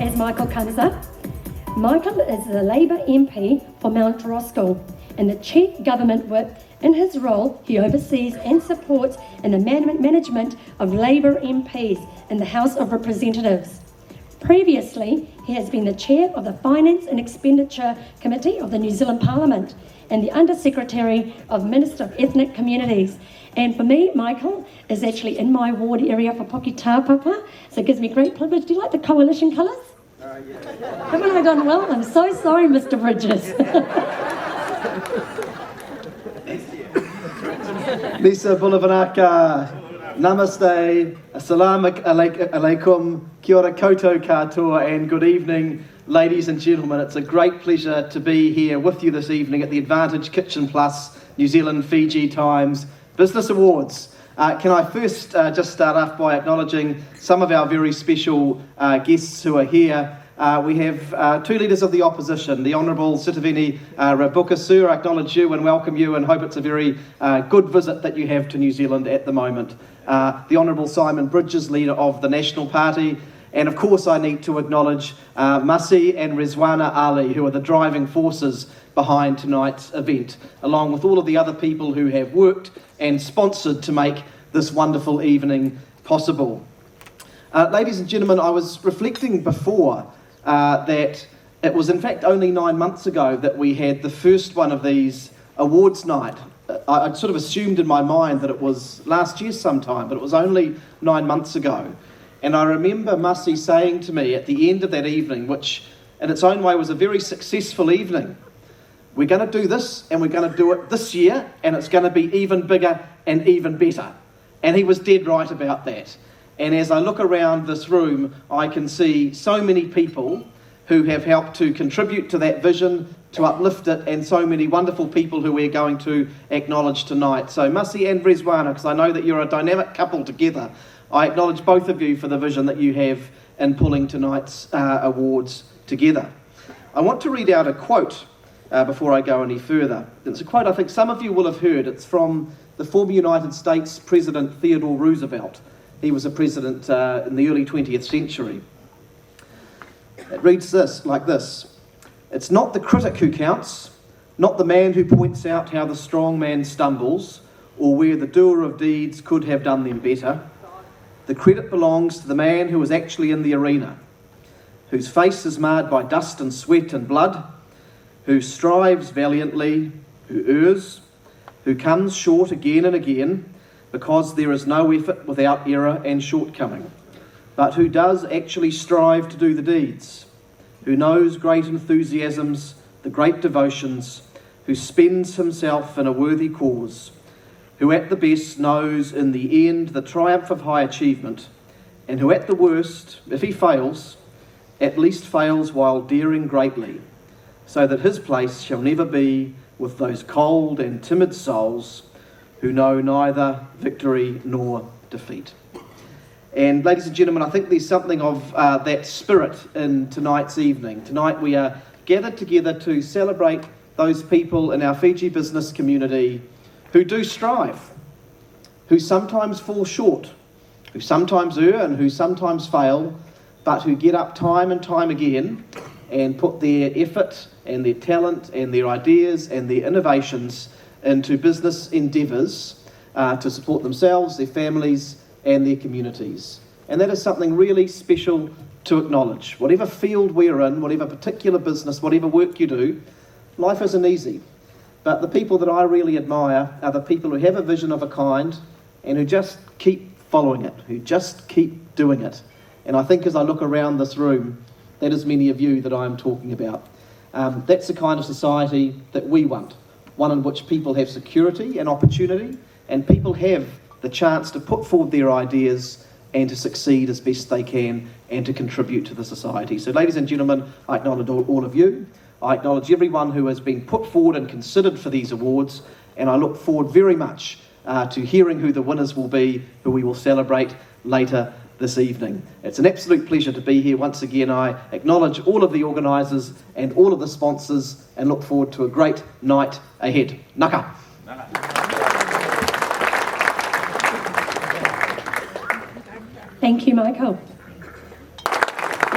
as Michael comes up. Michael is the Labour MP for Mount Roskill and the Chief Government Whip. In his role, he oversees and supports in the management of Labour MPs in the House of Representatives. Previously, he has been the Chair of the Finance and Expenditure Committee of the New Zealand Parliament and the Under-Secretary of Minister of Ethnic Communities. And for me, Michael is actually in my ward area for Poki Tāpapa, so it gives me great privilege. Do you like the coalition colours? Yeah. Haven't I done well? I'm so sorry, Mr. Bridges. Lisa Bulavanaka, Namaste, Assalamu alaikum, Kia ora koutou katoa, and good evening, ladies and gentlemen. It's a great pleasure to be here with you this evening at the Advantage Kitchen Plus New Zealand Fiji Times Business Awards. Can I first just start off by acknowledging some of our very special guests who are here. We have two leaders of the opposition, the Honourable Sitiveni Rabukasu. I acknowledge you and welcome you and hope it's a very good visit that you have to New Zealand at the moment. The Honourable Simon Bridges, leader of the National Party. And of course I need to acknowledge Masi and Rizwana Ali, who are the driving forces behind tonight's event, along with all of the other people who have worked and sponsored to make this wonderful evening possible. Ladies and gentlemen, I was reflecting before that it was in fact only 9 months ago that we had the first one of these awards night. I'd sort of assumed in my mind that it was last year sometime, but it was only 9 months ago. And I remember Masi saying to me at the end of that evening, which in its own way was a very successful evening, we're going to do this and we're going to do it this year and it's going to be even bigger and even better. And he was dead right about that. And as I look around this room, I can see so many people who have helped to contribute to that vision, to uplift it, and so many wonderful people who we're going to acknowledge tonight. So Masi and Rizwana, because I know that you're a dynamic couple together, I acknowledge both of you for the vision that you have in pulling tonight's awards together. I want to read out a quote before I go any further. It's a quote I think some of you will have heard. It's from the former United States President Theodore Roosevelt. He was a president in the early 20th century. It reads like this. It's not the critic who counts, not the man who points out how the strong man stumbles, or where the doer of deeds could have done them better. The credit belongs to the man who is actually in the arena, whose face is marred by dust and sweat and blood, who strives valiantly, who errs, who comes short again and again, because there is no effort without error and shortcoming, but who does actually strive to do the deeds, who knows great enthusiasms, the great devotions, who spends himself in a worthy cause, who at the best knows in the end the triumph of high achievement, and who at the worst, if he fails, at least fails while daring greatly, so that his place shall never be with those cold and timid souls who know neither victory nor defeat. And ladies and gentlemen, I think there's something of that spirit in tonight's evening. Tonight we are gathered together to celebrate those people in our Fiji business community who do strive, who sometimes fall short, who sometimes err and who sometimes fail, but who get up time and time again and put their effort and their talent and their ideas and their innovations into business endeavours to support themselves, their families and their communities. And that is something really special to acknowledge. Whatever field we're in, whatever particular business, whatever work you do, life isn't easy. But the people that I really admire are the people who have a vision of a kind and who just keep following it, who just keep doing it. And I think as I look around this room, that is many of you that I'm talking about. That's the kind of society that we want. One in which people have security and opportunity, and people have the chance to put forward their ideas and to succeed as best they can and to contribute to the society. So ladies and gentlemen, I acknowledge all of you. I acknowledge everyone who has been put forward and considered for these awards, and I look forward very much to hearing who the winners will be, who we will celebrate later this evening. It's an absolute pleasure to be here once again. I acknowledge all of the organisers and all of the sponsors and look forward to a great night ahead. Naka. Thank you, Michael.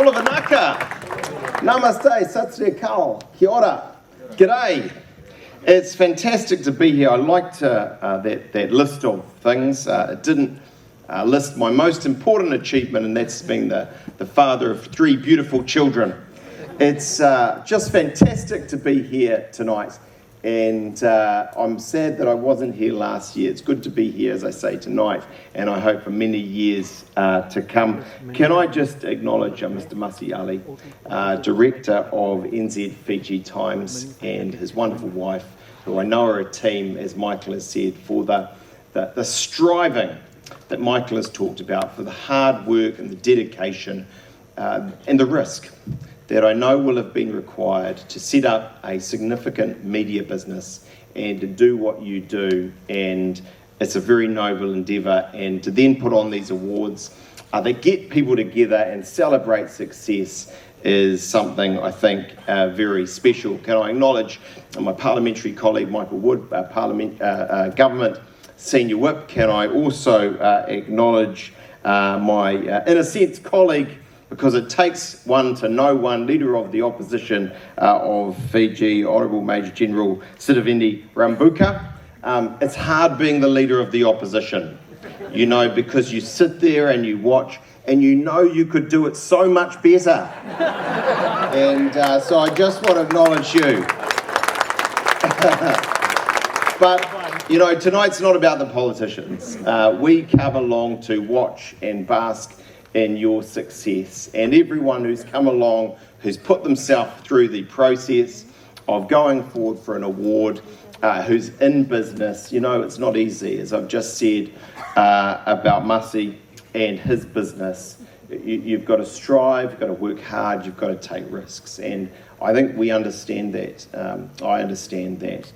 Bulavanaka. Namaste, Sat Sri Akal, Kia ora, g'day. It's fantastic to be here. I liked that list of things. It didn't list my most important achievement, and that's being the father of 3 beautiful children. It's just fantastic to be here tonight. And I'm sad that I wasn't here last year. It's good to be here, as I say, tonight, and I hope for many years to come. Can I just acknowledge Mr. Masi Ali, Director of NZ Fiji Times, and his wonderful wife, who I know are a team, as Michael has said, for the striving that Michael has talked about, for the hard work and the dedication and the risk that I know will have been required to set up a significant media business and to do what you do. And it's a very noble endeavour. And to then put on these awards that get people together and celebrate success is something I think very special. Can I acknowledge my parliamentary colleague Michael Wood, Government Senior Whip. Can I also acknowledge my, in a sense, colleague, because it takes one to know one, Leader of the Opposition of Fiji, Honourable Major General Sitiveni Rambuka. It's hard being the Leader of the Opposition, you know, because you sit there and you watch and you know you could do it so much better. And so I just want to acknowledge you. But, you know, tonight's not about the politicians. We come along to watch and bask in your success, and everyone who's come along, who's put themselves through the process of going forward for an award, who's in business. You know, it's not easy, as I've just said about Masi and his business. You've got to strive, you've got to work hard, you've got to take risks, and I think we understand that. I understand that.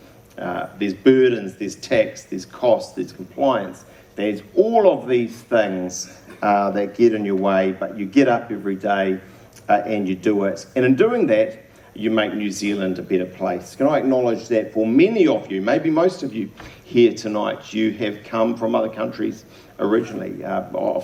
There's burdens, there's tax, there's cost, there's compliance, there's all of these things that get in your way, but you get up every day and you do it. And in doing that, you make New Zealand a better place. Can I acknowledge that for many of you, maybe most of you here tonight, you have come from other countries originally,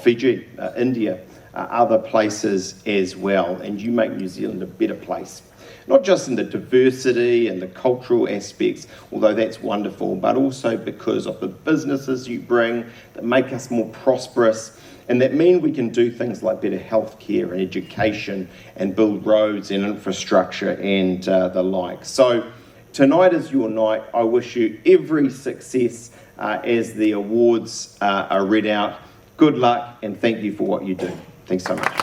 Fiji, India, other places as well, and you make New Zealand a better place. Not just in the diversity and the cultural aspects, although that's wonderful, but also because of the businesses you bring that make us more prosperous, and that mean we can do things like better healthcare and education and build roads and infrastructure and the like. So tonight is your night. I wish you every success as the awards are read out. Good luck, and thank you for what you do. Thanks so much.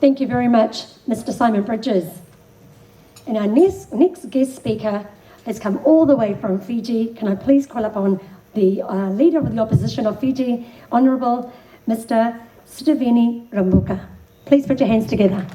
Thank you very much, Mr. Simon Bridges. And our next guest speaker has come all the way from Fiji. Can I please call upon the Leader of the Opposition of Fiji, Honourable Mr. Sitiveni Rambuka. Please put your hands together.